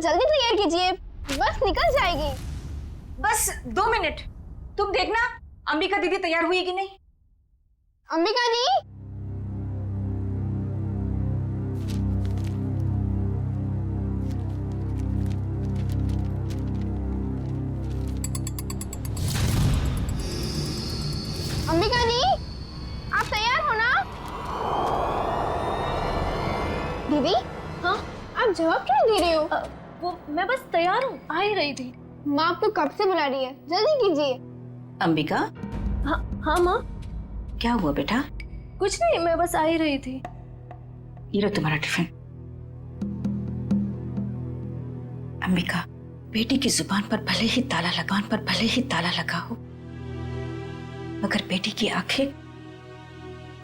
जल्दी तैयार कीजिए, बस निकल जाएगी। बस 2 मिनट, तुम देखना अंबिका दीदी तैयार हुई कि नहीं। अंबिका दी, अंबिका दी, आप तैयार हो ना? दीदी, हाँ आप जवाब क्यों दे रहे हो? वो मैं बस तैयार हूँ, आ ही रही थी। माँ आपको कब से बुला रही है, जल्दी कीजिए। अंबिका, हाँ माँ। क्या हुआ बेटा? कुछ नहीं, मैं बस आ ही रही थी। ये लो तुम्हारा टिफिन। अंबिका, बेटी की जुबान पर भले ही ताला लगान पर भले ही ताला लगा हो, मगर बेटी की आंखें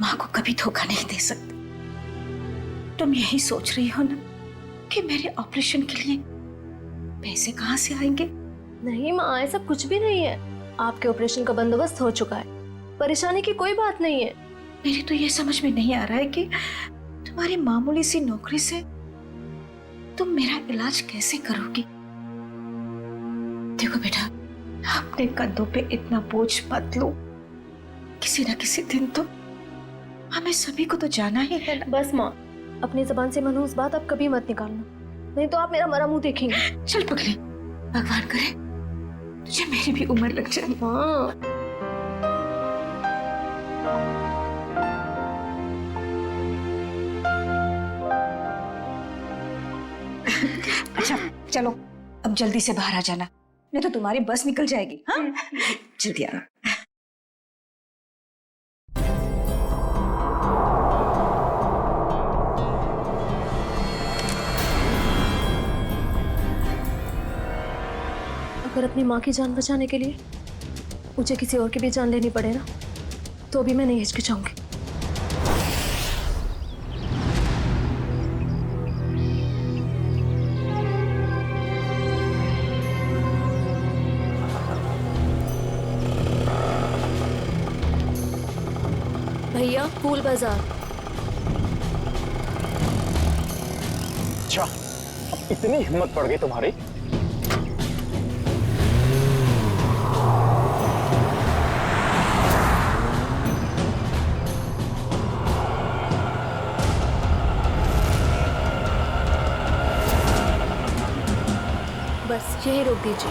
माँ को कभी धोखा नहीं दे सकती। तुम यही सोच रही हो ना कि मेरे ऑपरेशन के लिए पैसे कहाँ से आएंगे? नहीं माँ, ऐसा कुछ भी नहीं है। आपके ऑपरेशन का बंदोबस्त हो चुका है, परेशानी की कोई बात नहीं है। मेरी तो ये समझ में नहीं आ रहा है कि तुम्हारी मामूली सी नौकरी से तुम मेरा इलाज कैसे करोगी। देखो बेटा, अपने कंधों पे इतना बोझ मत लो। किसी ना किसी दिन तो हमें सभी को तो जाना ही है ना। बस माँ, अपनी जबान से मनहूस बात आप कभी मत निकालना, नहीं तो आप मेरा मरा मुंह देखेंगे। चल पगले, भगवान करे तुझे मेरी भी उम्र लग जाए। हाँ। अच्छा चलो, अब जल्दी से बाहर आ जाना, नहीं तो तुम्हारी बस निकल जाएगी। हाँ जल्दी आना। अगर अपनी माँ की जान बचाने के लिए मुझे किसी और की भी जान लेनी पड़े ना, तो भी मैं नहीं हिचकिचाऊंगी। भैया, फूल बाजार। अच्छा, अब इतनी हिम्मत पड़ गई तुम्हारी? बस यही रोक दीजिए।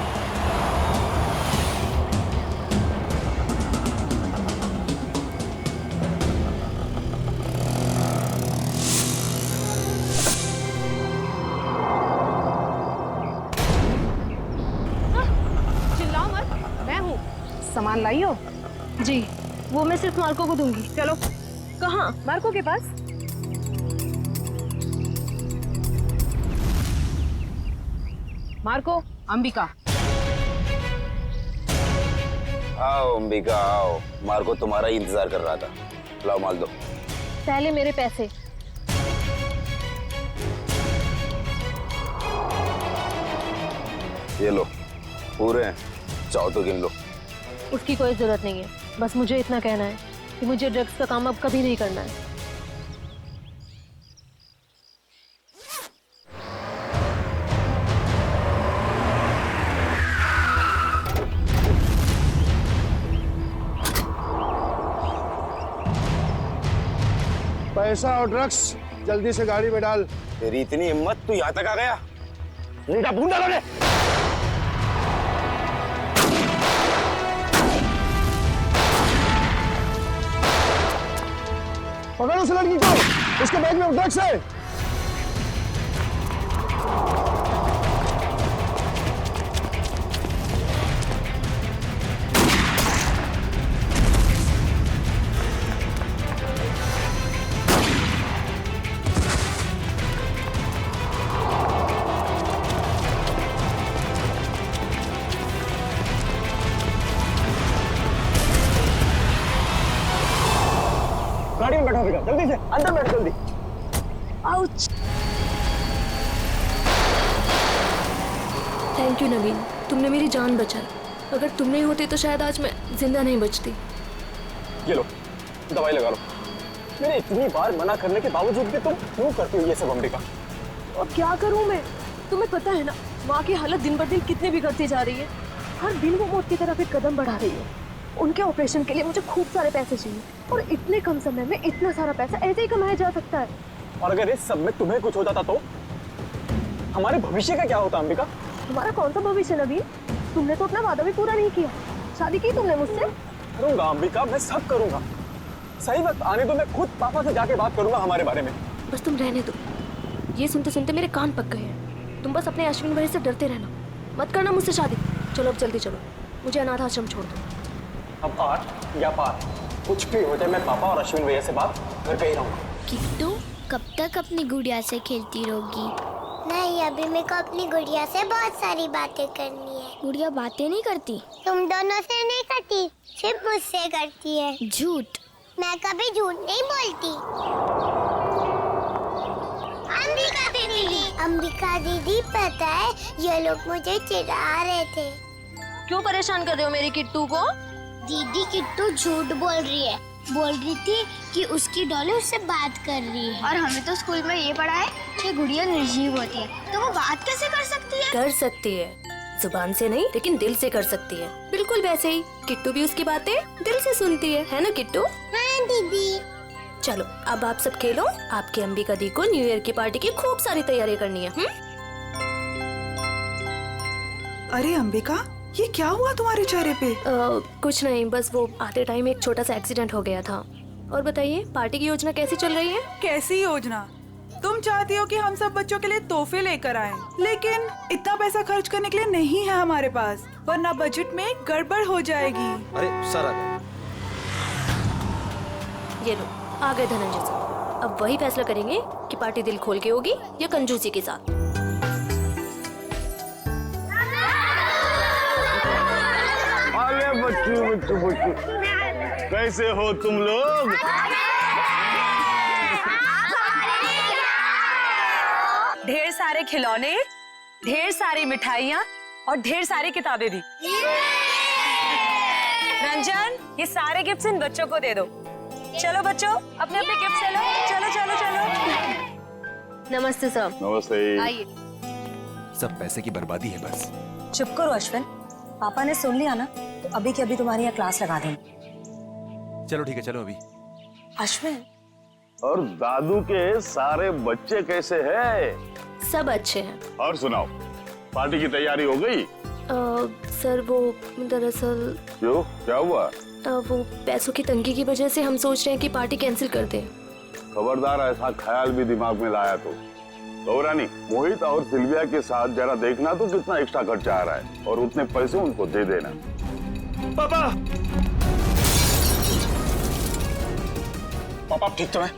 चिल्लाओ मत, मैं हूँ। सामान लाई हो? जी, वो मैं सिर्फ मार्को को दूंगी। चलो। कहाँ? मार्को के पास। मार्को, अंबिका। आओ अंबिका आओ, मार्को तुम्हारा ही इंतजार कर रहा था। लाओ माल दो। पहले मेरे पैसे। ये लो, पूरे हैं, चाहो तो गिन लो। उसकी कोई जरूरत नहीं है, बस मुझे इतना कहना है कि मुझे ड्रग्स का काम अब कभी नहीं करना है। पैसा और ड्रग्स जल्दी से गाड़ी में डाल। तेरी इतनी हिम्मत, तू यहाँ तक आ गया? नीटा भून डालो ने। पकड़ उस लड़की को, उसके बैग में ड्रग्स है। गाड़ी में बैठो बेटा, जल्दी से अंदर बैठ जल्दी। आउच! थैंक यू नवीन, तुमने मेरी जान बचाई। अगर तुम नहीं होते तो शायद आज मैं जिंदा नहीं बचती। ये लो, दवाई लगा लो। मैंने इतनी बार मना करने के बावजूद भी तुम क्यों करती हो ये सब अंबिका? और क्या करूं मैं? तुम्हें पता है ना माँ की हालत दिन ब दिन कितनी बिगड़ती जा रही है। हर दिन वो मौत की तरफ एक कदम बढ़ा रही है। उनके ऑपरेशन के लिए मुझे खूब सारे पैसे चाहिए और इतने कम समय में इतना सारा पैसा ऐसे ही कमाया जा सकता है। और अगर इस सब में तुम्हें कुछ हो जाता तो हमारे भविष्य का क्या होता अंबिका? तुम्हारा कौन सा भविष्य नवीन? तुमने तो अपना वादा भी पूरा नहीं किया। शादी की तुमने मुझसे? करूंगा अंबिका, मैं सब करूंगा। सही वक्त आने दो, मैं खुद पापा से जाके बात करूंगा हमारे बारे में। बस तुम रहने दो। ये सुनते सुनते मेरे कान पक गए हैं। तुम बस अपने अश्विन भाई से डरते रहना, मत करना मुझसे शादी। चलो अब जल्दी चलो, मुझे अनाथ आश्रम छोड़ दो। अब आर या पार कुछ भी हो जाए, मैं पापा और अश्विन भैया से बात करके ही रहूंगा। किट्टू कब तक अपनी गुड़िया से खेलती रहोगी? नहीं, अभी मेरे को अपनी गुड़िया से बहुत सारी बातें करनी है। गुड़िया बातें नहीं करती? तुम दोनों से नहीं करती, सिर्फ मुझसे करती है। झूठ। मैं कभी झूठ नहीं बोलती। अंबिका दीदी पता है ये लोग मुझे चिढ़ा रहे थे। क्यों परेशान कर रहे हो मेरी किट्टू को? दीदी किट्टू झूठ बोल रही है। बोल रही थी कि उसकी डॉली उससे बात कर रही है। और हमें तो स्कूल में ये पढ़ा है कि गुड़िया निर्जीव होती है, तो वो बात कैसे कर सकती है? कर सकती है, जुबान से नहीं लेकिन दिल से कर सकती है। बिल्कुल वैसे ही किट्टू भी उसकी बातें दिल से सुनती है ना किट्टू? हाँ दीदी। चलो अब आप सब खेलो। आपकी अंबिका दी को न्यू ईयर की पार्टी की खूब सारी तैयारी करनी है। अरे अंबिका, ये क्या हुआ तुम्हारे चेहरे पे? कुछ नहीं, बस वो आते टाइम एक छोटा सा एक्सीडेंट हो गया था। और बताइए पार्टी की योजना कैसी चल रही है? कैसी योजना? तुम चाहती हो कि हम सब बच्चों के लिए तोहफे लेकर आएं, लेकिन इतना पैसा खर्च करने के लिए नहीं है हमारे पास, वरना बजट में गड़बड़ हो जाएगी। अरे सर, ये लो आ गए धनंजय सर। अब वही फैसला करेंगे कि पार्टी दिल खोल के होगी या कंजूसी के साथ। अरे बच्चू कैसे हो तुम लोग? ढेर सारे खिलौने, ढेर सारी मिठाइयाँ और ढेर सारी किताबें भी। रंजन, ये सारे गिफ्ट्स इन बच्चों को दे दो। चलो बच्चों, अपने अपने गिफ्ट ले लो। चलो चलो चलो। नमस्ते सर। नमस्ते। आइए। सब पैसे की बर्बादी है बस। चुप करो अश्विन, पापा ने सुन लिया ना तो अभी के अभी तुम्हारी यहाँ क्लास लगा देंगे। चलो ठीक है, चलो अभी। अश्विन, और दादू के सारे बच्चे कैसे हैं? सब अच्छे हैं। और सुनाओ, पार्टी की तैयारी हो गई? सर वो दरअसल क्यों, क्या हुआ? वो पैसों की तंगी की वजह से हम सोच रहे हैं कि पार्टी कैंसिल कर दें। खबरदार ऐसा ख्याल भी दिमाग में लाया तो गौरानी, मोहित और सिल्विया के साथ जरा देखना तो कितना एक्स्ट्रा खर्चा आ रहा है, और उतने पैसे उनको दे देना। पापा, पापा ठीक तो है?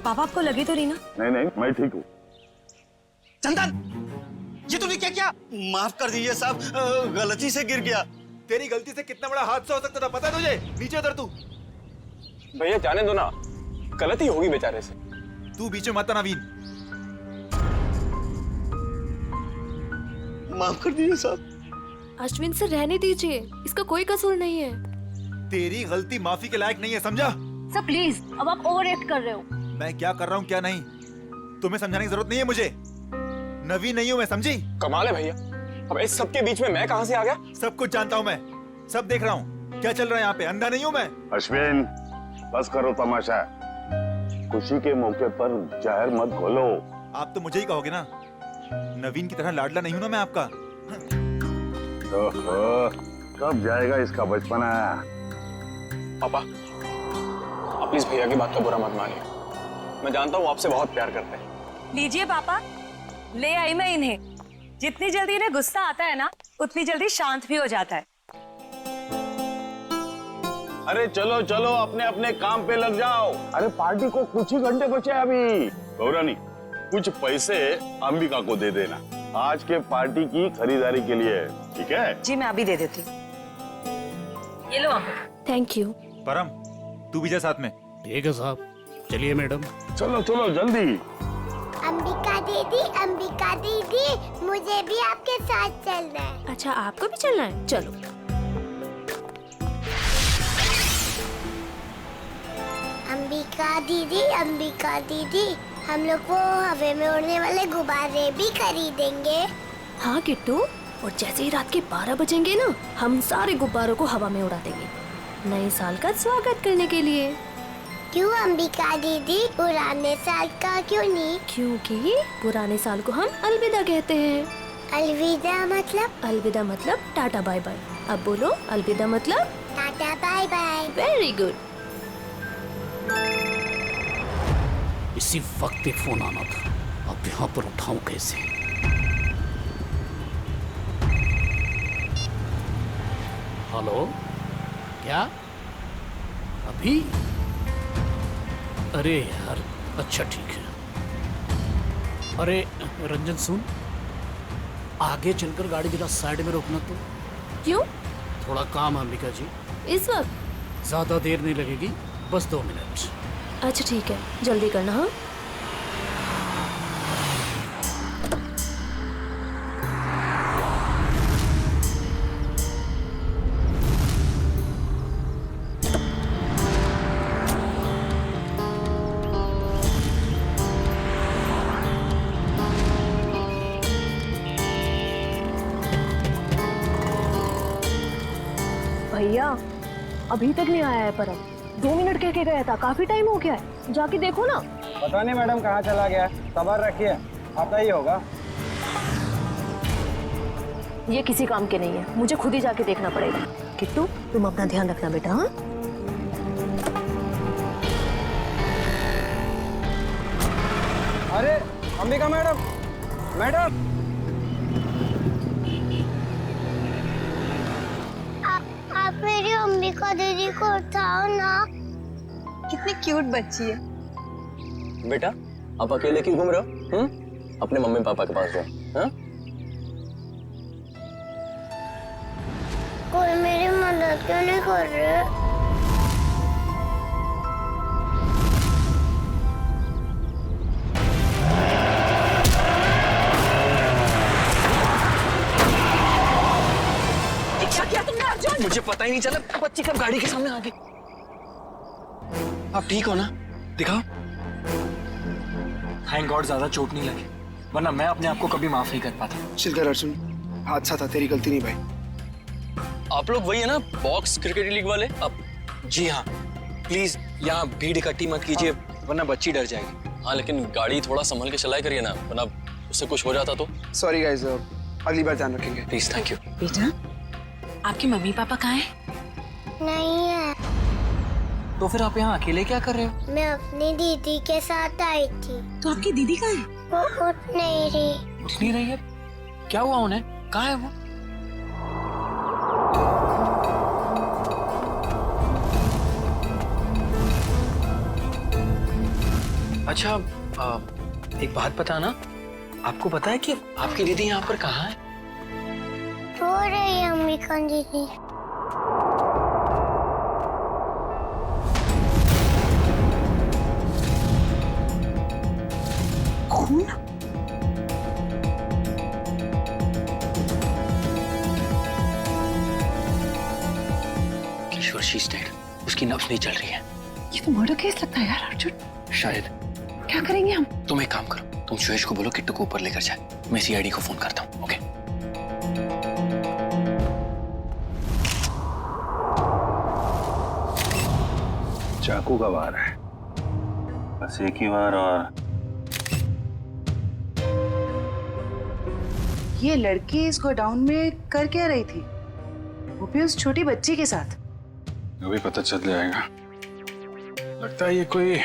पापा आपको लगी तो नहीं ना? नहीं नहीं, मैं ठीक हूँ। चंदन, ये तूने क्या किया? माफ कर दीजिए साहब, गलती से गिर गया। तेरी गलती से कितना बड़ा हादसा हो सकता था पता है तुझे? नीचे उतर तू। भैया जाने दो ना, गलती होगी बेचारे से। तू बीच में मत आना नवीन। माफ कर दीजिए साहब। अश्विन सर रहने दीजिए, इसका कोई कसूर नहीं है। तेरी गलती माफी के लायक नहीं है, समझा? सर प्लीज, अब आप ओवर एक्ट कर रहे हो। मैं क्या कर रहा हूँ क्या नहीं, तुम्हें समझाने की जरूरत नहीं है मुझे। नवीन नहीं हूँ मैं, समझी? कमाल है भैया, अब इस सब के बीच में मैं कहां से आ गया? सब कुछ जानता हूँ मैं, सब देख रहा हूँ क्या चल रहा है यहाँ पे। अंधा नहीं हूँ मैं। अश्विन, बस करो तमाशा। खुशी के मौके पर जहर मत घोलो। आप तो मुझे ही कहोगे ना, नवीन की तरह लाडला नहीं हूँ ना मैं आपका। ओहो, कब जाएगा इसका बचपना? पापा, आप प्लीज भैया की बात का बुरा मत मानिए। मैं जानता हूँ आपसे बहुत प्यार करते हैं। लीजिए पापा, ले आई मैं इन्हें। जितनी जल्दी इन्हें गुस्सा आता है ना, उतनी जल्दी शांत भी हो जाता है। अरे चलो चलो, अपने अपने काम पे लग जाओ। अरे पार्टी को कुछ ही घंटे बचे हैं अभी। गौरानी, कुछ पैसे अंबिका को दे देना, आज के पार्टी की खरीदारी के लिए, ठीक है? जी मैं अभी दे देती हूँ। ये लो अंबिका। Thank you. परम, तू भी जा साथ में। ठीक है साहब, चलिए मैडम। चलो चलो जल्दी। अंबिका दीदी, मुझे भी आपके साथ चलना है। अच्छा आपको भी चलना है, चलो। अंबिका दीदी, हम लोग वो हवा में उड़ने वाले गुब्बारे भी खरीदेंगे। हाँ किट्टू, और जैसे ही रात के 12 बजेंगे ना, हम सारे गुब्बारों को हवा में उड़ा देंगे नए साल का स्वागत करने के लिए। क्यों अंबिका दीदी, पुराने साल का क्यों नहीं? क्योंकि पुराने साल को हम अलविदा कहते हैं। अलविदा मतलब? अलविदा मतलब टाटा बाय बाय। अब बोलो अलविदा मतलब tata bye bye. Very good. इसी वक्त ही फोन आना था, अब यहाँ पर उठाऊं कैसे? हेलो, क्या अभी? अरे यार, अच्छा ठीक है। अरे रंजन सुन, आगे चलकर गाड़ी जरा साइड में रोकना तो। क्यों? थोड़ा काम है अंबिका जी। इस वक्त? ज्यादा देर नहीं लगेगी, बस 2 मिनट। अच्छा ठीक है, जल्दी करना। हाँ भैया, अभी तक नहीं आया है परम। 2 मिनट कह के गया था, काफी टाइम हो गया है, जाके देखो ना। पता नहीं मैडम कहाँ चला गया, सबर रखिए, आता ही होगा। ये किसी काम के नहीं है, मुझे खुद ही जाके देखना पड़ेगा। किट्टू, तुम अपना ध्यान रखना बेटा। हाँ अरे अंबिका मैडम, मैडम आप मेरी अंबिका दीदी को उठाओ ना। कितनी क्यूट बच्ची है। बेटा, आप अकेले क्यों घूम रहे हो? अपने मम्मी पापा के पास जाओ। हाँ? कोई मेरी मदद क्यों नहीं कर रहे? मुझे पता ही नहीं चला बच्ची कब गाड़ी के सामने आ गई। आप ठीक हो ना? दिखाओ। थैंक गॉड ज्यादा चोट नहीं लगी, वरना मैं अपने आप को कभी माफ नहीं कर पाता। चिल कर अर्जुन, हादसा था, तेरी गलती नहीं भाई। आप लोग वही है ना, बॉक्स क्रिकेट लीग वाले? अब जी हाँ, प्लीज यहाँ भीड़ इकट्ठी मत कीजिए, वरना बच्ची डर जाएगी। हाँ, लेकिन गाड़ी थोड़ा संभल के चलाया करिए ना, वरना उससे कुछ हो जाता तो। सॉरी गाइस, अगली बार ध्यान रखेंगे। Please, thank you. बेटा, आपके मम्मी पापा कहाँ हैं? नहीं है। तो फिर आप यहाँ अकेले क्या कर रहे हो? मैं अपनी दीदी के साथ आई थी। तो आपकी दीदी कहाँ है? वो उठ नहीं रही। उठ नहीं रही है? क्या हुआ उन्हें? कहाँ है वो? अच्छा, एक बात पता ना, आपको पता है कि आपकी दीदी यहाँ पर कहाँ है? रो रही है अंबिका दीदी। खून? किशोर, शी इज डेड। उसकी नब्ज नहीं चल रही है। ये तो मर्डर केस लगता है यार अर्जुन। शायद। क्या करेंगे हम? तुम एक काम करो, तुम सुयश को बोलो किट्टू को ऊपर लेकर जाए, मैं सीआईडी को फोन करता हूँ। ओके? चाकू का वार है, बस एक ही बार। और ये लड़की इस गोडाउन में कर क्या रही थी, वो भी उस छोटी बच्ची के साथ? अभी पता चल जाएगा। लगता है ये कोई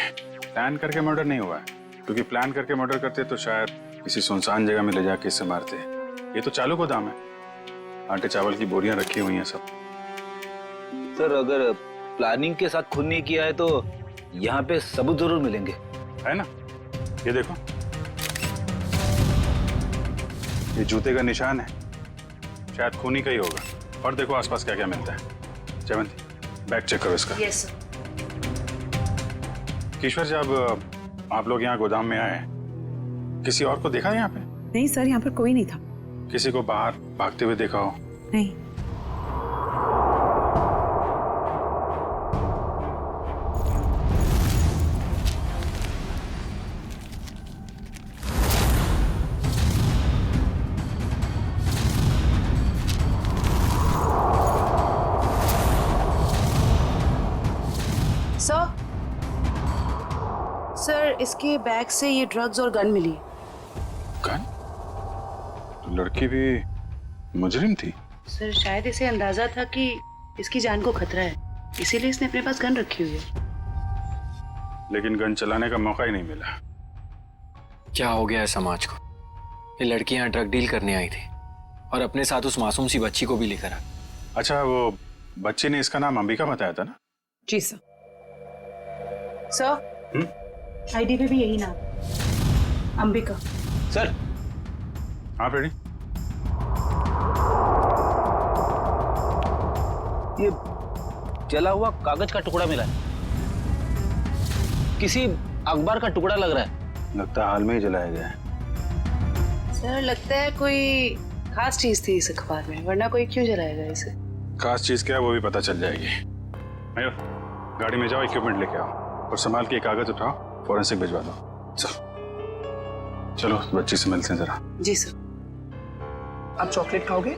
प्लान करके मर्डर नहीं हुआ है, क्योंकि प्लान करके मर्डर करते तो शायद किसी सुनसान जगह में ले जाके इससे मारते। ये तो चालू गोदाम है, आटे चावल की बोरियां रखी हुई हैं सब। सर, अगर प्लानिंग के साथ खून नहीं किया है तो यहाँ पे सबूत जरूर मिलेंगे, है ना? ये देखो, ये जूते का निशान है, शायद खूनी का ही होगा। और देखो आसपास क्या क्या मिलता है। जयवंती, बैग चेक करो इसका। Yes sir. किशोर, जब आप लोग यहाँ गोदाम में आए, किसी और को देखा यहाँ पे? नहीं सर, यहाँ पर कोई नहीं था। किसी को बाहर भागते हुए देखा हो? नहीं। सर इसके बैग से ये ड्रग्स और गन मिली। गन? तो लड़की भी मुजरिम थी? सर शायद इसे अंदाजा था कि इसकी जान को खतरा है, इसीलिए इसने अपने पास गन रखी हुई है। लेकिन गन चलाने का मौका ही नहीं मिला। क्या हो गया है समाज को? ये लड़की यहाँ ड्रग डील करने आई थी और अपने साथ उस मासूम सी बच्ची को भी लेकर आ। अच्छा, वो बच्ची ने इसका नाम अंबिका बताया था ना? जी सर। सर आईडी पे भी यही नाम, अंबिका। सर। हाँ रेडी। ये जला हुआ कागज का टुकड़ा मिला है, किसी अखबार का टुकड़ा लग रहा है। लगता है हाल में ही जलाया गया है। सर लगता है कोई खास चीज थी इस अखबार में, वरना कोई क्यों जलाएगा इसे? खास चीज क्या है वो भी पता चल जाएगी। मयूर, गाड़ी में जाओ, इक्विपमेंट लेके आओ और संभाल के कागज उठाओ, फॉरेंसिक भिजवा दो। चलो बच्ची से मिलते हैं जरा। जी सर। आप चॉकलेट खाओगे?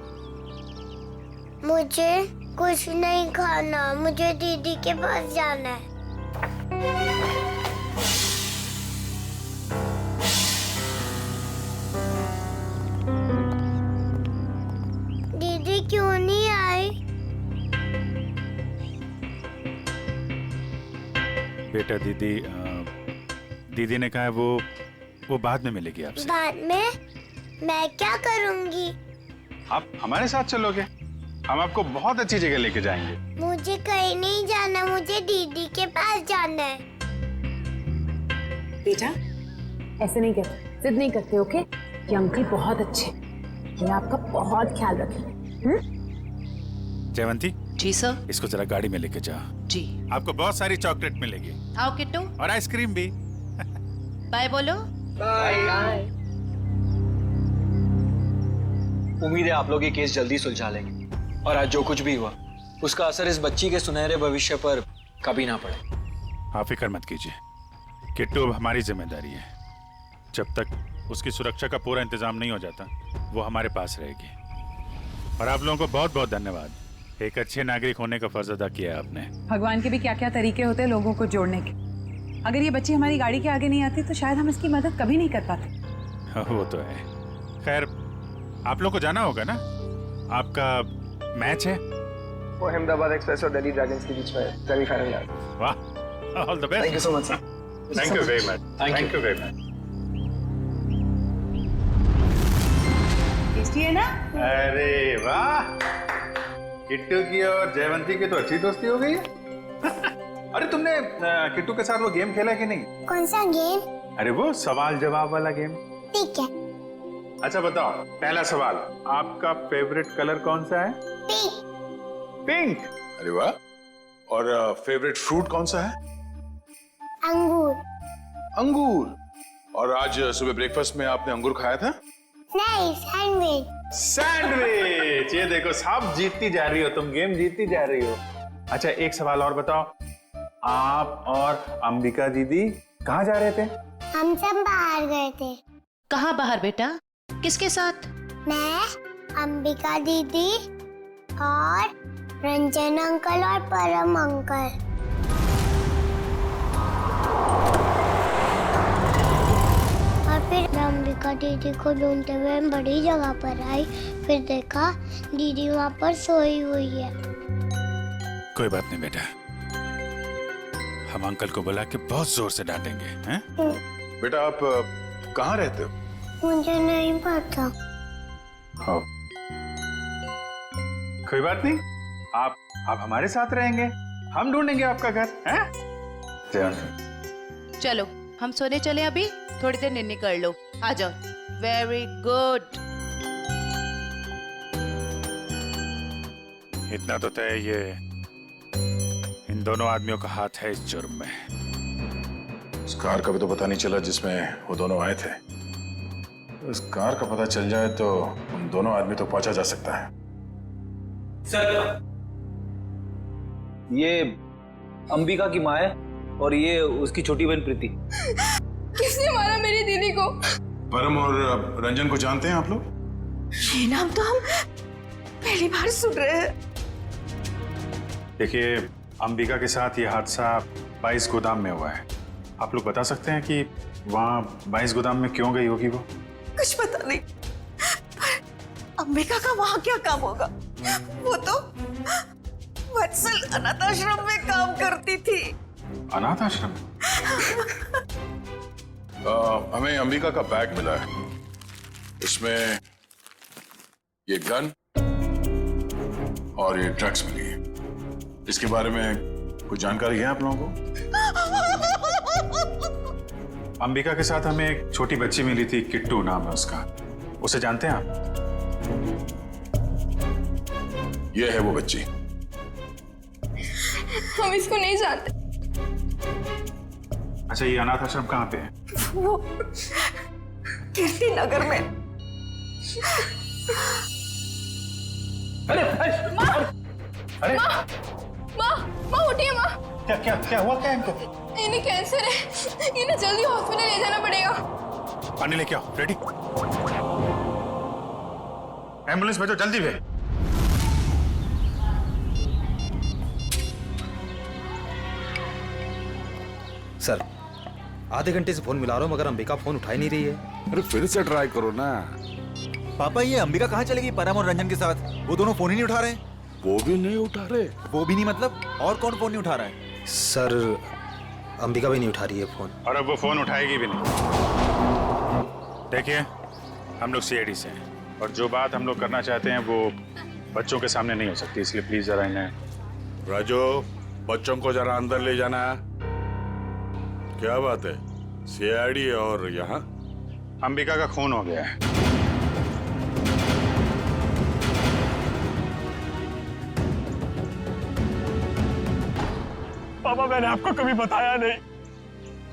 मुझे कुछ नहीं खाना, मुझे दीदी के पास जाना है। दीदी क्यों नहीं आई? बेटा दीदी ने कहा है वो बाद में मिलेगी आपसे। बाद में? मैं क्या करूंगी? आप हमारे साथ चलोगे, हम आपको बहुत अच्छी जगह लेके जाएंगे। मुझे कहीं नहीं जाना, मुझे दीदी के पास जाना है। बेटा ऐसे नहीं कहते, जिद नहीं करते, ओके? ये अंकल बहुत अच्छे, ये आपका बहुत ख्याल रखेंगे। जयवंती। जी सर। इसको जरा गाड़ी में लेके जाओ। जी। आपको बहुत सारी चॉकलेट मिलेगी। आओ किट्टू। और आइसक्रीम भी। बाय बोलो। बाय। उम्मीद है आप लोग ये केस जल्दी सुलझा लेंगे और आज जो कुछ भी हुआ उसका असर इस बच्ची के सुनहरे भविष्य पर कभी ना पड़े। आप फिक्र मत कीजिए, किट्टू अब हमारी जिम्मेदारी है। जब तक उसकी सुरक्षा का पूरा इंतजाम नहीं हो जाता वो हमारे पास रहेगी। और आप लोगों को बहुत बहुत धन्यवाद, एक अच्छे नागरिक होने का फर्ज अदा किया है आपने। भगवान के भी क्या क्या तरीके होते हैं लोगों को जोड़ने के। अगर ये बच्ची हमारी गाड़ी के आगे नहीं आती तो शायद हम इसकी मदद कभी नहीं कर पाते। वो तो है। खैर आप लोग को जाना होगा ना, आपका मैच है। वो अहमदाबाद एक्सप्रेस और दिल्ली ड्रैगन्स के बीच में सेमीफाइनल है। वाह, all the best. Thank you so much sir. Thank you very much. Thank you very much. Tasty है ना? अरे वाह, किट्टू की और जयवंती की तो अच्छी दोस्ती हो गई है। अरे तुमने किट्टू के साथ वो गेम खेला कि नहीं? कौन सा गेम? अरे वो सवाल जवाब वाला गेम। ठीक है। अच्छा बताओ, पहला सवाल, आपका फेवरेट कलर कौन सा है? पिंक। पिंक। अरे वाह। और फेवरेट फ्रूट कौन सा है? अंगूर। अंगूर। और आज सुबह ब्रेकफास्ट में आपने अंगूर खाया था? नहीं, सैंडविच। सैंडविच। ये देखो सब जीतती जा रही हो, तुम गेम जीतती जा रही हो। अच्छा एक सवाल और बताओ, आप और अंबिका दीदी कहाँ जा रहे थे? हम सब बाहर गए थे। कहाँ बाहर बेटा? किसके साथ? मैं, अंबिका दीदी और रंजन अंकल और परम अंकल। और फिर मैं अंबिका दीदी को ढूंढते हुए बड़ी जगह पर आई, फिर देखा दीदी वहाँ पर सोई हुई है। कोई बात नहीं बेटा, हम अंकल को बुला के बहुत जोर से डांटेंगे, हैं? बेटा आप कहाँ रहते हो? मुझे नहीं पता। हाँ। कोई बात नहीं, आप हमारे साथ रहेंगे, हम ढूंढेंगे आपका घर, हैं? चलो हम सोने चले, अभी थोड़ी देर निन्नी कर लो, आ जाओ। Very good. इतना तो तय, ये इन दोनों आदमियों का हाथ है इस जुर्म में। उस कार का भी तो पता नहीं चला जिसमें वो दोनों आए थे। उस कार का पता चल जाए तो उन दोनों आदमी तो पहुंचा जा सकता है। सर ये अंबिका की माँ है और ये उसकी छोटी बहन प्रीति। किसने मारा मेरी दीदी को? परम और रंजन को जानते हैं आप लोग? ये नाम तो हम पहली बार सुन रहे हैं। देखिए अंबिका के साथ ये हादसा 22 गोदाम में हुआ है। आप लोग बता सकते हैं कि वहाँ 22 गोदाम में क्यों गई होगी वो? कुछ पता नहीं, अंबिका का वहाँ क्या काम होगा? वो तो वत्सल अनाथ आश्रम में काम करती थी। अनाथ आश्रम? हमें अंबिका का बैग मिला है, इसमें ये गन और ये ड्रग्स मिली है। इसके बारे में कुछ जानकारी है आप लोगों को? अंबिका के साथ हमें एक छोटी बच्ची मिली थी, किट्टू नाम है उसका। उसे जानते हैं आप? ये है वो बच्ची। हम इसको नहीं जानते। अच्छा, ये अनाथ आश्रम कहाँ पे है? वो कीर्ति नगर में। अरे अरे माँ उठिए माँ। क्या क्या क्या हुआ? क्या इनको? इन्हें कैंसर है, इन्हें जल्दी हॉस्पिटल ले जाना पड़ेगा। पानी लेके आओ। रेडी? एम्बुलेंस भेजो जल्दी भेज। सर, आधे घंटे से फोन मिला रहा हूँ मगर अंबिका फोन उठा ही नहीं रही है। अरे फिर से ट्राई करो ना। पापा, ये अंबिका कहाँ चलेगी परम और रंजन के साथ? वो दोनों फोन ही नहीं उठा रहे। वो भी नहीं उठा रहे? वो भी नहीं मतलब? और कौन फोन नहीं उठा रहा है? सर, अंबिका भी नहीं उठा रही है फोन। और अब वो फोन उठाएगी भी नहीं। देखिए, हम लोग सीआईडी से हैं और जो बात हम लोग करना चाहते हैं वो बच्चों के सामने नहीं हो सकती, इसलिए प्लीज जरा इन्हें। राजू, बच्चों को जरा अंदर ले जाना। क्या बात है? सीआईडी और यहाँ? अंबिका का खून हो गया है। पापा, मैंने आपको कभी बताया नहीं।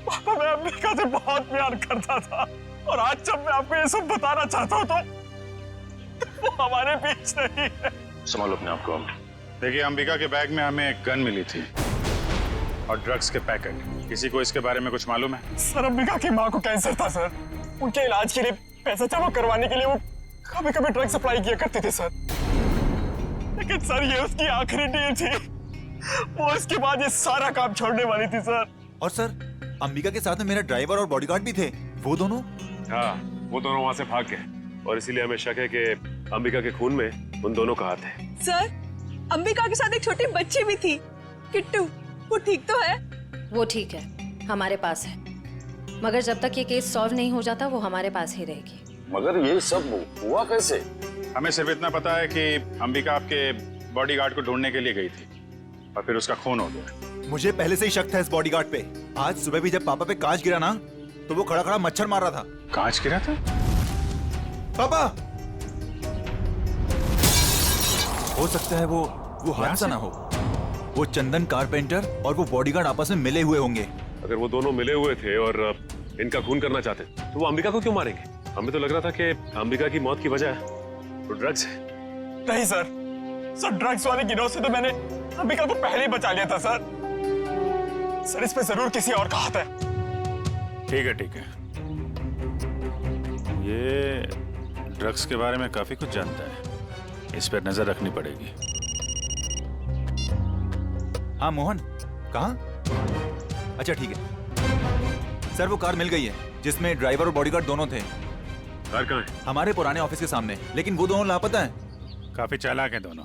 पापा, मैं अंबिका से बहुत प्यार करता था और आज जब मैं आपको ये सब बताना चाहता हूँ तो वो हमारे बीच नहीं है। संभालो अपने आप को। देखिए, अंबिका के बैग में हमें एक गन मिली थी और ड्रग्स के पैकेट। किसी को इसके बारे में कुछ मालूम है? सर, अंबिका की माँ को कैंसर था सर। उनके इलाज के लिए पैसा जमा करवाने के लिए वो कभी कभी ड्रग सप्लाई किया करते थे सर। लेकिन सर, ये उसकी आखिरी डील थी। वो इसके बाद ये सारा काम छोड़ने वाली थी सर। और सर, अंबिका के साथ में मेरा ड्राइवर और बॉडीगार्ड भी थे, वो दोनों? हाँ, वो दोनों वहाँ से भाग गए और इसीलिए हमें शक है कि अंबिका के खून में उन दोनों का हाथ है। सर, अंबिका के साथ एक छोटी बच्ची भी थी, किट्टू। वो ठीक तो है? वो ठीक है, हमारे पास है। मगर जब तक ये केस सॉल्व नहीं हो जाता वो हमारे पास ही रहेगी। मगर ये सब हुआ कैसे? हमें सिर्फ इतना पता है कि अंबिका आपके बॉडीगार्ड को ढूंढने के लिए गई थी और फिर उसका खून हो गया। मुझे पहले से ही शक था इस बॉडीगार्ड पे। आज सुबह भी जब पापा पे कांच गिरा ना, तो वो खड़ा खड़ा मच्छर मार रहा था। कांच गिरा था? पापा, हो सकता है वो हादसा ना हो। वो चंदन कारपेंटर और वो बॉडीगार्ड आपस में मिले हुए होंगे। अगर वो दोनों मिले हुए थे और इनका खून करना चाहते तो वो अंबिका को क्यों मारेंगे? हमें तो लग रहा था कि अंबिका की मौत की वजह तो ड्रग्स है। नहीं सर, ड्रग्स वाले गिरोह से तो मैंने अंबिका को पहले ही बचा लिया था सर। सर, इस पे जरूर किसी और का हाथ है। ठीक है, ठीक है। ये ड्रग्स के बारे में काफी कुछ जानता है, इस पर नजर रखनी पड़ेगी। हाँ मोहन, कहाँ? अच्छा ठीक है सर, वो कार मिल गई है जिसमें ड्राइवर और बॉडीगार्ड दोनों थे। कार कहाँ है? हमारे पुराने ऑफिस के सामने, लेकिन वो दोनों लापता हैं। काफी चालाक हैं दोनों।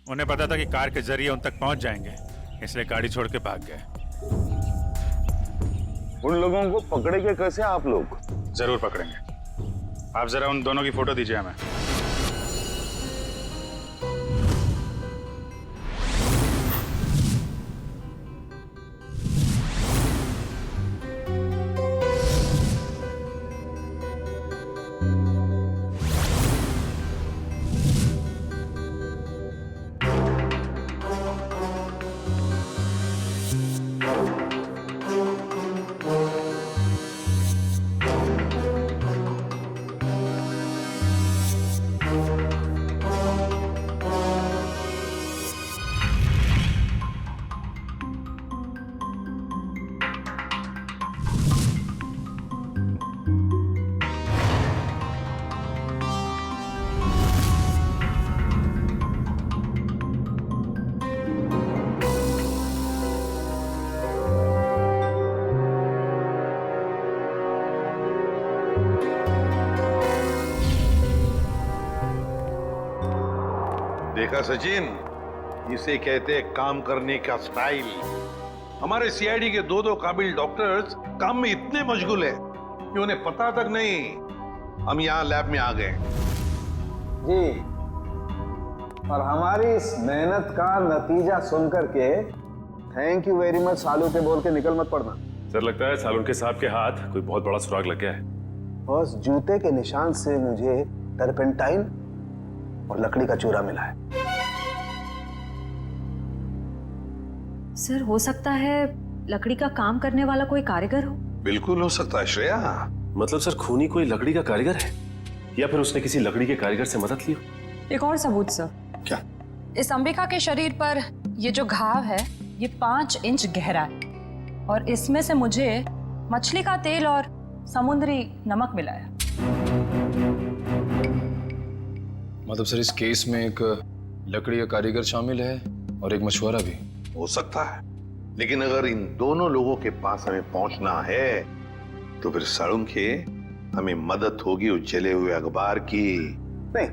उन्हें पता था कि कार के जरिए उन तक पहुंच जाएंगे, इसलिए गाड़ी छोड़ के भाग गए। उन लोगों को पकड़ेंगे कैसे आप लोग? जरूर पकड़ेंगे। आप जरा उन दोनों की फोटो दीजिए हमें। देखा सचिन, इसे कहते हैं काम करने का स्टाइल। हमारे सीआईडी के दो काबिल डॉक्टर्स काम में इतने मशगूल है कि उन्हें पता तक नहीं हम यहाँ लैब में आ गए। जी, और हमारी इस मेहनत का नतीजा सुन करके थैंक यू वेरी मच सालू के बोल के निकल मत पड़ना। सर लगता है सालुन के साहब के हाथ कोई बहुत बड़ा सुराग लग गया है। बस जूते के निशान से मुझे टर्पेंटाइन और लकड़ी का चूरा मिला है। सर हो सकता है लकड़ी का काम करने वाला कोई कारीगर हो। बिल्कुल हो सकता है श्रेया। मतलब सर खूनी कोई लकड़ी का कारीगर है या फिर उसने किसी लकड़ी के कारीगर से मदद ली हो? एक और सबूत सर। क्या? इस अंबिका के शरीर पर ये जो घाव है ये 5 इंच गहरा है और इसमें से मुझे मछली का तेल और समुद्री नमक मिला है। मतलब सर इस केस में एक लकड़ी का कारीगर शामिल है और एक मछुआरा भी। हो सकता है, लेकिन अगर इन दोनों लोगों के पास हमें पहुंचना है तो फिर सालुन के हमें मदद होगी उस जले हुए अखबार की। नहीं,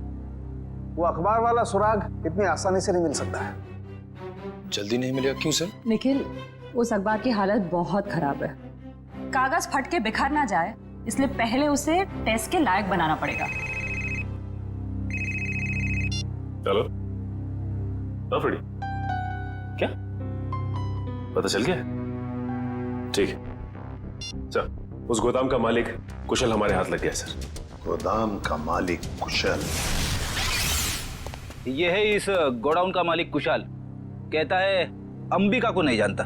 वो अखबार वाला सुराग इतनी आसानी से नहीं मिल सकता है। जल्दी नहीं मिलेगा? क्यों सर? निखिल, उस अखबार की हालत बहुत खराब है। कागज फट के बिखर ना जाए इसलिए पहले उसे टेस्ट के लायक बनाना पड़ेगा। चलो फ्रेडी, क्या पता चल गया? ठीक है सर, उस गोदाम का मालिक कुशल हमारे हाथ लग गया सर। गोदाम का मालिक कुशल? ये है इस गोडाउन का मालिक कुशल। कहता है अंबिका को नहीं जानता।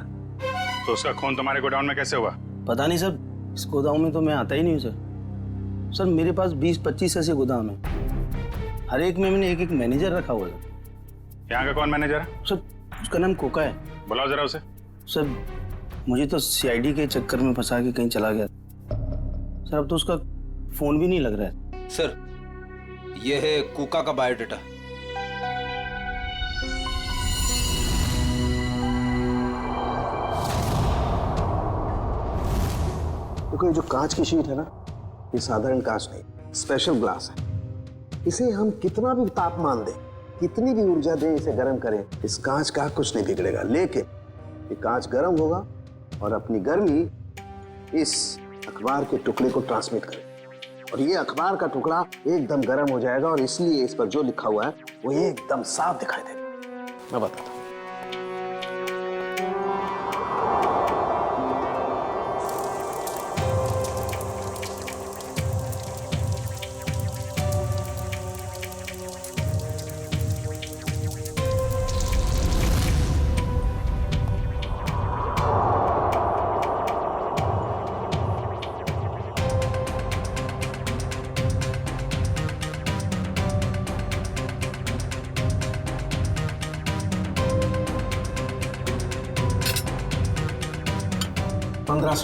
तो उसका खून तुम्हारे गोडाउन में कैसे हुआ? पता नहीं सर, इस गोदाम में तो मैं आता ही नहीं हूँ सर। सर मेरे पास 20-25 ऐसे गोदाम है, हर एक में मैंने एक मैनेजर रखा हुआ है। यहाँ का कौन मैनेजर है? सर उसका नाम कोका है। बुलाओ जरा उसे। सर मुझे तो सीआईडी के चक्कर में फंसा के कहीं चला गया सर, अब तो उसका फोन भी नहीं लग रहा है। सर ये है कोका का बायोडाटा। देखो, ये जो कांच की शीट है ना, ये साधारण कांच नहीं, स्पेशल ग्लास है। इसे हम कितना भी तापमान दें, कितनी भी ऊर्जा दें, इसे गर्म करें, इस कांच का कुछ नहीं बिगड़ेगा। लेकिन ये कांच गर्म होगा और अपनी गर्मी इस अखबार के टुकड़े को ट्रांसमिट करेगा और ये अखबार का टुकड़ा एकदम गर्म हो जाएगा और इसलिए इस पर जो लिखा हुआ है वो एकदम साफ दिखाई देगा। मैं बताता हूँ।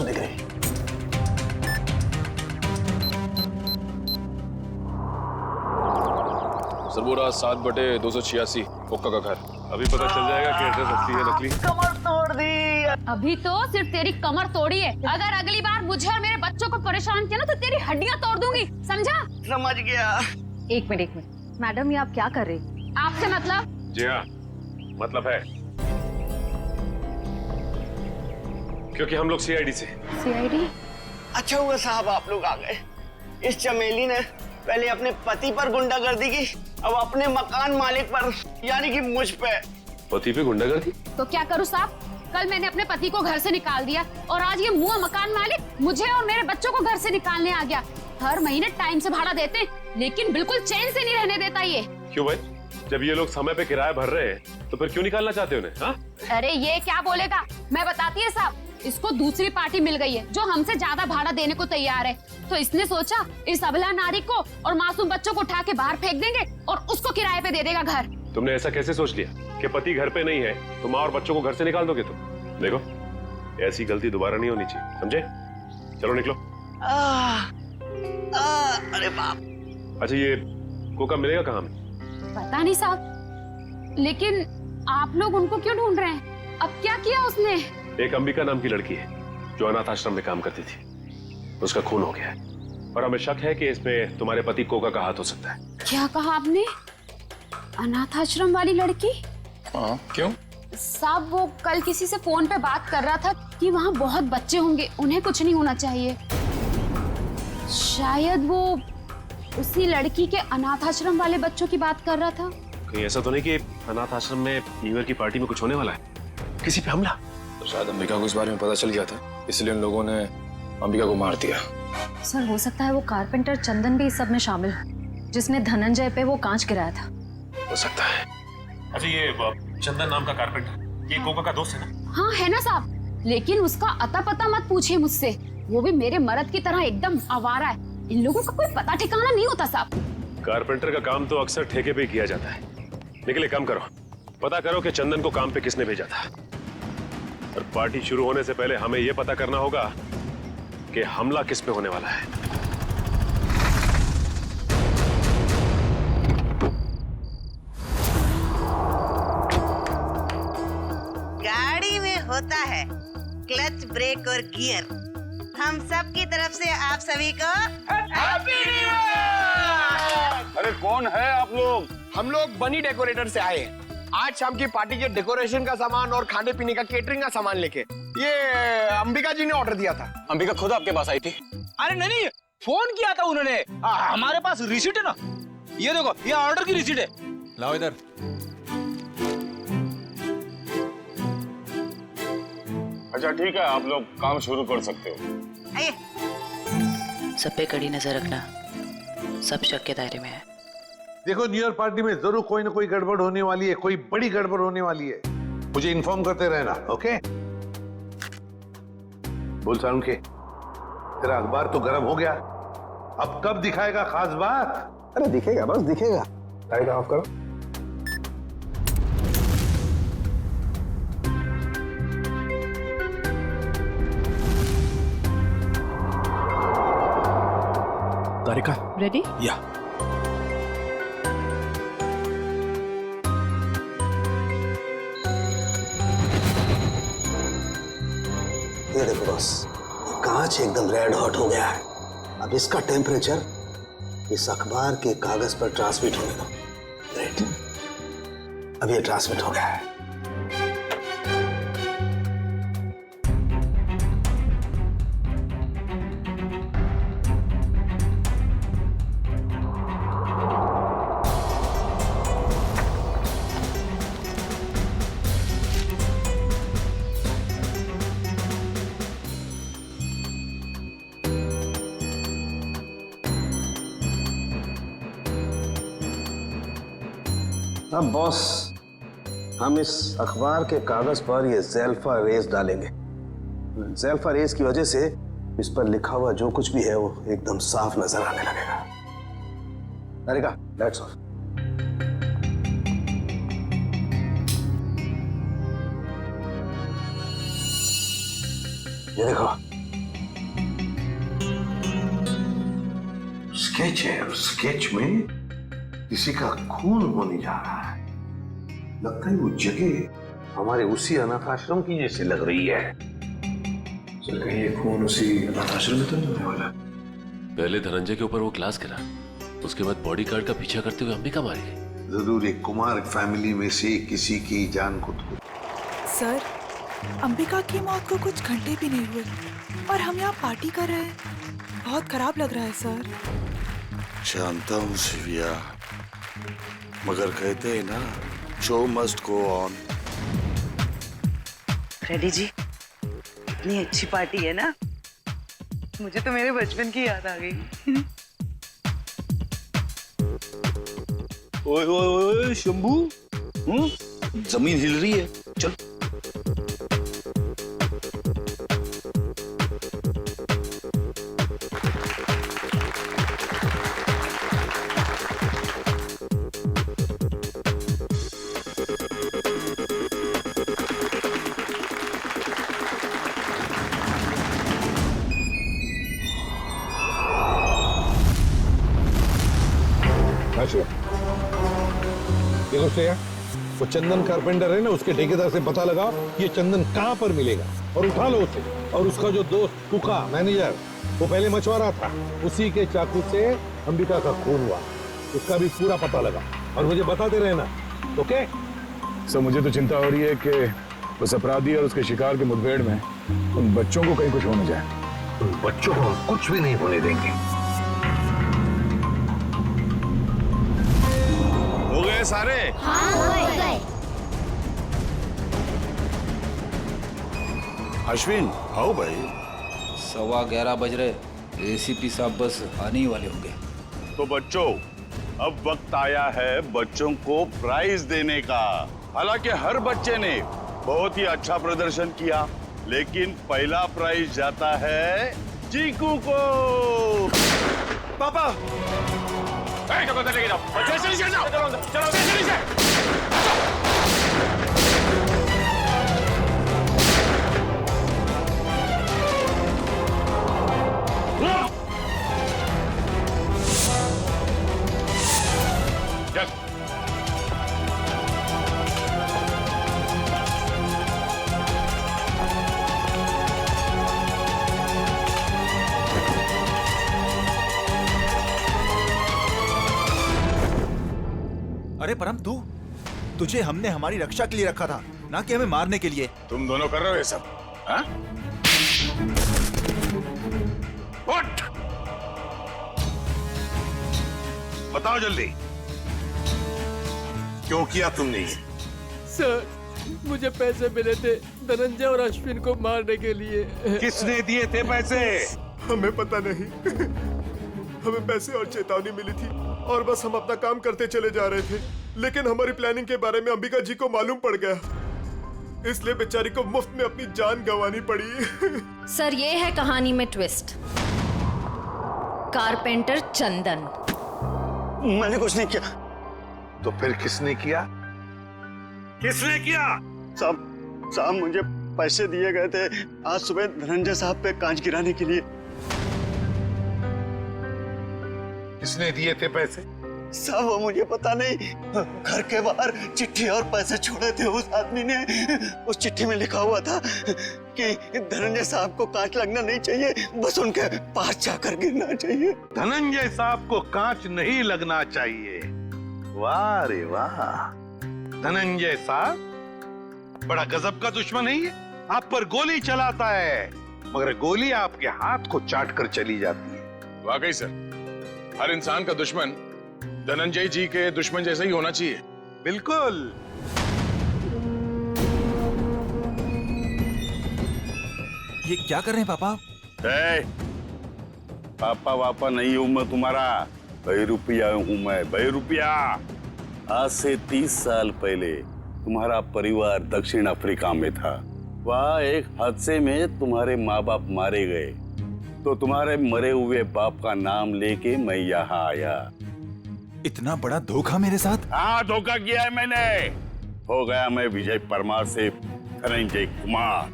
डिग्री। सर वो रहा 7/286 कोका का घर। अभी पता चल जाएगा कि एड्रेस असली है नकली। कमर तोड़ दी। अभी तो सिर्फ तेरी कमर तोड़ी है, अगर अगली बार मुझे और मेरे बच्चों को परेशान किया ना तो तेरी हड्डियां तोड़ दूंगी, समझा? समझ गया। एक मिनट मैडम, ये आप क्या कर रही? आपसे मतलब? जी हाँ, मतलब है, क्योंकि हम लोग सीआईडी से। सीआईडी? अच्छा हुआ साहब आप लोग आ गए। इस चमेली ने पहले अपने पति पर गुंडागर्दी की, अब अपने मकान मालिक पर, यानी कि मुझ पे। पति पे गुंडागर्दी? तो क्या करूं साहब? कल मैंने अपने पति को घर से निकाल दिया और आज ये मुआ मकान मालिक मुझे और मेरे बच्चों को घर से निकालने आ गया। हर महीने टाइम से भाड़ा देते लेकिन बिल्कुल चैन से नहीं रहने देता ये। क्यों भाई? जब ये लोग समय पे किराया भर रहे हैं तो फिर क्यों निकालना चाहते हो उन्हें? हाँ? अरे ये क्या बोलेगा, मैं बताती है साहब, इसको दूसरी पार्टी मिल गई है जो हमसे ज्यादा भाड़ा देने को तैयार है, तो इसने सोचा इस अबला नारी को और मासूम बच्चों को उठा के बाहर फेंक देंगे और उसको किराए पे दे देगा घर। तुमने ऐसा कैसे सोच लिया कि पति घर पे नहीं है तो माँ और बच्चों को घर से निकाल दोगे तुम? देखो, ऐसी गलती दोबारा नहीं होनी चाहिए, समझे? चलो निकलो। अरे बाप। अच्छा ये कोका मिलेगा कहाँ में? पता नहीं साहब, लेकिन आप लोग उनको क्यों ढूंढ रहे हैं? अब क्या किया उसने? एक अंबिका नाम की लड़की है जो अनाथ आश्रम में काम करती थी, उसका खून हो गया है और हमें शक है कि इसमें तुम्हारे पति कोका का हाथ हो सकता है। क्या कहा आपने? अनाथ आश्रम वाली लड़की? हाँ, क्यों? साहब वो कल किसी से फोन पे बात कर रहा था कि वहाँ बहुत बच्चे होंगे, उन्हें कुछ नहीं होना चाहिए। शायद वो उसी लड़की के अनाथ आश्रम वाले बच्चों की बात कर रहा था। कहीं ऐसा तो नहीं कि अनाथ आश्रम में न्यू ईयर की पार्टी में कुछ होने वाला है, किसी पे हमला? तो शायद अंबिका को इस बारे में पता चल गया था, इसलिए उन लोगों ने अंबिका को मार दिया। सर हो सकता है वो कारपेंटर चंदन भी इस सब में शामिल हो, जिसने धनंजय पे वो कांच गिराया था। हो सकता है। अच्छा ये चंदन नाम का कारपेंटर, ये कोका का दोस्त है ना? हाँ है ना साहब, लेकिन उसका अता पता मत पूछिए मुझसे, वो भी मेरे मर्द की तरह एकदम आवारा है। इन लोगों का कोई पता ठिकाना नहीं होता साहब। कारपेंटर का काम तो अक्सर ठेके पे किया जाता है, लेकिन एक काम करो, पता करो कि चंदन को काम पे किसने भेजा था। और पार्टी शुरू होने से पहले हमें यह पता करना होगा कि हमला किस पे होने वाला है। गाड़ी में होता है क्लच, ब्रेक और गियर। हम सब की तरफ से आप सभी को हैप्पी न्यू ईयर। अरे कौन है आप लोग? हम लोग बनी डेकोरेटर से आए हैं। आज शाम की पार्टी के डेकोरेशन का सामान और खाने पीने का केटरिंग का सामान लेके। ये अंबिका जी ने ऑर्डर दिया था। अंबिका खुद आपके पास आई थी? अरे नहीं, फोन किया था उन्होंने। हमारे पास रिसीट है ना, ये देखो, ये ऑर्डर की रिसीट है। लाओ इधर। अच्छा ठीक है, आप लोग काम शुरू कर सकते हो। सब पे कड़ी नजर रखना, सब शक के दायरे में है। देखो न्यू ईयर पार्टी में जरूर कोई ना कोई गड़बड़ होने वाली है, कोई बड़ी गड़बड़ होने वाली है। मुझे इन्फॉर्म करते रहना, ओके? बोल सारुण के, तेरा अखबार तो गर्म हो गया, अब कब दिखाएगा खास बात? अरे दिखेगा, बस दिखेगा। लाइट ऑफ करो। तारिका रेडी? या ये देखो बॉस, ये कांच एकदम रेड हॉट हो गया है। अब इसका टेम्परेचर इस अखबार के कागज पर ट्रांसमिट होने दो। ग्रेट, अब ये ट्रांसमिट हो गया है। अब बॉस, हम इस अखबार के कागज पर ये ज़ेल्फा रेस डालेंगे। ज़ेल्फा रेस की वजह से इस पर लिखा हुआ जो कुछ भी है वो एकदम साफ नजर आने लगेगा। तारिका, लाइट्स ऑफ। ये देखो, स्केच है और स्केच में किसी का खून होने जा रहा है। लगता है वो जगह हमारे उसी अनाथ आश्रम की जैसे लग रही है। चल कहीं ये खून उसी अनाथ आश्रम में तो नहीं होने वाला? पहले धनंजय के ऊपर वो ग्लास गिरा, उसके बाद बॉडीगार्ड का पीछा करते हुए अंबिका मारी गई। जरूर एक कुमार फैमिली में से किसी की जान को तो। सर, अंबिका की मौत को कुछ घंटे भी नहीं हुए और हम यहाँ पार्टी कर रहे हैं। बहुत खराब लग रहा है सर। जानता हूँ शिविया, मगर कहते हैं ना, show must go on. Ready जी, इतनी अच्छी पार्टी है ना, मुझे तो मेरे बचपन की याद आ गई। ओए ओए ओए शंभू, जमीन हिल रही है, चल। देखो श्रेया, वो चंदन कारपेंटर है ना, उसके ठेकेदार से पता लगाओ ये चंदन कहाँ पर मिलेगा और उठा लो उसे। और उसका जो दोस्त कुका मैनेजर, वो पहले मछुआरा था, उसी के चाकू से अंबिका का खून हुआ, उसका भी पूरा पता लगा। और मुझे बताते रहना, ओके? सर मुझे तो चिंता हो रही है कि उस अपराधी और उसके शिकार के मुठभेड़ में उन बच्चों को कहीं कुछ हो न जाए। उन बच्चों को हम कुछ भी नहीं होने देंगे। हो गए सारे? हाँ, हो गए। अश्विन आओ भाई। 11:15 बज रहे, एसीपी साहब बस आने ही वाले होंगे। तो बच्चों, अब वक्त आया है बच्चों को प्राइज देने का। हालांकि हर बच्चे ने बहुत ही अच्छा प्रदर्शन किया, लेकिन पहला प्राइज जाता है चीकू को। पापा अरे परम, तुझे हमने हमारी रक्षा के लिए रखा था, ना कि हमें मारने के लिए। तुम दोनों कर रहे हो ये सब? हाँ? उठ! बताओ जल्दी, क्यों किया तुमने ये? सर, मुझे पैसे मिले थे धनंजय और अश्विन को मारने के लिए। किसने दिए थे पैसे? हमें पता नहीं। हमें पैसे और चेतावनी मिली थी और बस हम अपना काम करते चले जा रहे थे, लेकिन हमारी प्लानिंग के बारे में अंबिका जी को मालूम पड़ गया, इसलिए बेचारी को मुफ्त में अपनी जान गंवानी पड़ी। सर, ये है कहानी में ट्विस्ट। कारपेंटर चंदन। मैंने कुछ नहीं किया। तो फिर किसने किया? किसने किया? साहब मुझे पैसे दिए गए थे आज सुबह धनंजय साहब पे कांच गिराने के लिए। किसने दिए थे पैसे? साहब वो मुझे पता नहीं, घर के बाहर चिट्ठी और पैसे छोड़े थे उस आदमी ने। उस चिट्ठी में लिखा हुआ था कि धनंजय साहब को कांच लगना नहीं चाहिए, बस उनके पास जाकर गिरना चाहिए। धनंजय साहब को कांच नहीं लगना चाहिए। वाह रे वाह! धनंजय साहब बड़ा गजब का दुश्मन है ये। आप पर गोली चलाता है, मगर गोली आपके हाथ को चाट कर चली जाती है। वाकई सर, हर इंसान का दुश्मन धनंजय जी के दुश्मन जैसा ही होना चाहिए। बिल्कुल। ये क्या कर रहे हैं पापा? पापा वापा नहीं हूं मैं तुम्हारा, बहरूपिया हूं मैं, बहरूपिया। आज से 30 साल पहले तुम्हारा परिवार दक्षिण अफ्रीका में था। वहाँ एक हादसे में तुम्हारे माँ बाप मारे गए, तो तुम्हारे मरे हुए बाप का नाम लेके मैं यहाँ आया। इतना बड़ा धोखा मेरे साथ? हाँ, धोखा किया है मैंने। हो गया मैं विजय परमार से धनंजय कुमार।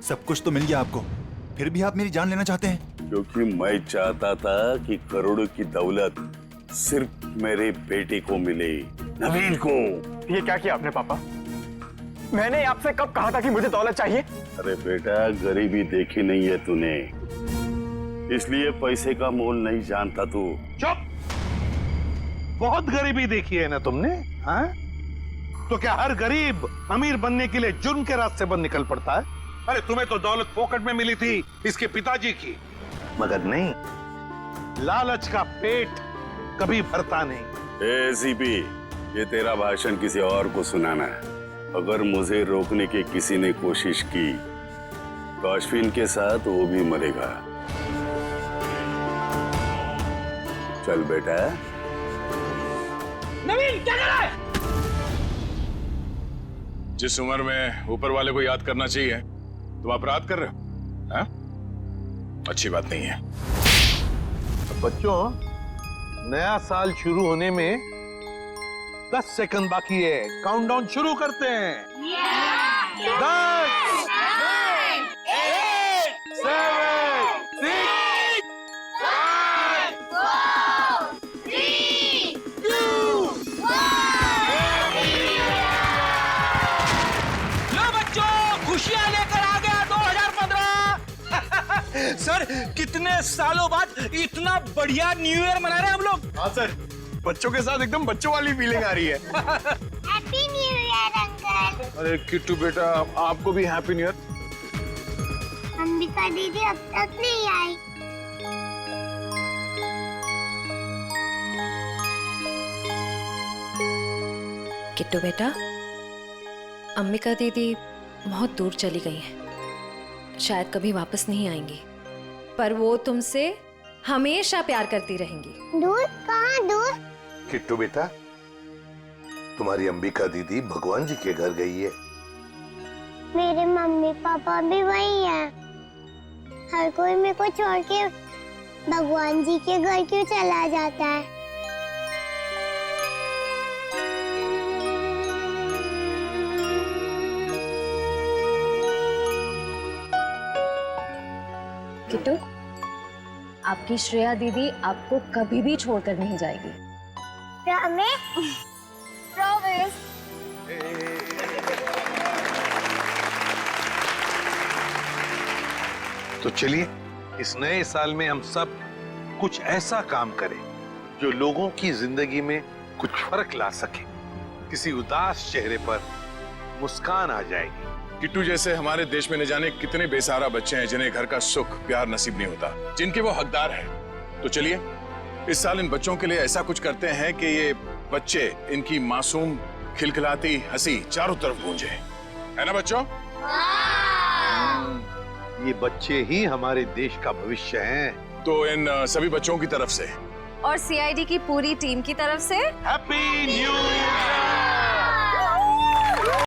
सब कुछ तो मिल गया आपको, फिर भी आप मेरी जान लेना चाहते हैं? क्योंकि मैं चाहता था कि करोड़ों की दौलत सिर्फ मेरे बेटे को मिले, नवीन को। ये क्या किया आपने पापा? मैंने आपसे कब कहा था कि मुझे दौलत चाहिए? अरे बेटा, गरीबी देखी नहीं है तूने, इसलिए पैसे का मोल नहीं जानता तू। चुप! बहुत गरीबी देखी है ना तुमने, हाँ? तो क्या हर गरीब अमीर बनने के लिए जुर्म के रास्ते पर निकल पड़ता है? अरे तुम्हें तो दौलत फोकट में मिली थी इसके पिताजी की, मगर नहीं, लालच का पेट कभी भरता नहीं। एसीपी, ये तेरा भाषण किसी और को सुनाना है। अगर मुझे रोकने की किसी ने कोशिश की तो अश्विन के साथ वो भी मरेगा। चल बेटा। नवीन क्या कर रहा है? जिस उम्र में ऊपर वाले को याद करना चाहिए तुम अपराध कर रहे हो, हाँ? अच्छी बात नहीं है। बच्चों, नया साल शुरू होने में 10 सेकंड बाकी है। काउंटडाउन शुरू करते हैं। 10, 9, 8, 7, 6, 5, 4, 3, 2, 1। लो बच्चों, खुशियां लेकर आ गया 2015। सर, कितने सालों बाद इतना बढ़िया न्यू ईयर मना रहे हैं हम लोग। हाँ सर, बच्चों के साथ एकदम बच्चों वाली फीलिंग आ रही है। Happy new year uncle. अरे किट्टू बेटा, आपको भी हैप्पी न्यू ईयर। अंबिका दीदी अब तक नहीं आई। किट्टू बेटा, अंबिका दीदी बहुत दूर चली गई हैं। शायद कभी वापस नहीं आएंगी, पर वो तुमसे हमेशा प्यार करती रहेंगी। दूर? कहाँ दूर? किट्टू बेटा, तुम्हारी अंबिका दीदी भगवान जी के घर गई है। मेरे मम्मी पापा भी वही हैं। हर कोई मेरे को छोड़ के भगवान जी के घर क्यों चला जाता है? किट्टू, आपकी श्रेया दीदी आपको कभी भी छोड़कर नहीं जाएगी। प्रॉमिस? प्रॉमिस। तो चलिए इस नए साल में हम सब कुछ ऐसा काम करें जो लोगों की जिंदगी में कुछ फर्क ला सके। किसी उदास चेहरे पर मुस्कान आ जाएगी। किट्टू जैसे हमारे देश में न जाने कितने बेसहारा बच्चे हैं जिन्हें घर का सुख प्यार नसीब नहीं होता, जिनके वो हकदार हैं। तो चलिए इस साल इन बच्चों के लिए ऐसा कुछ करते हैं कि ये बच्चे, इनकी मासूम खिलखिलाती हंसी चारों तरफ गूंजे, है ना बच्चों? ये बच्चे ही हमारे देश का भविष्य हैं। तो इन सभी बच्चों की तरफ से और सीआईडी की पूरी टीम की तरफ से हैप्पी न्यू ईयर।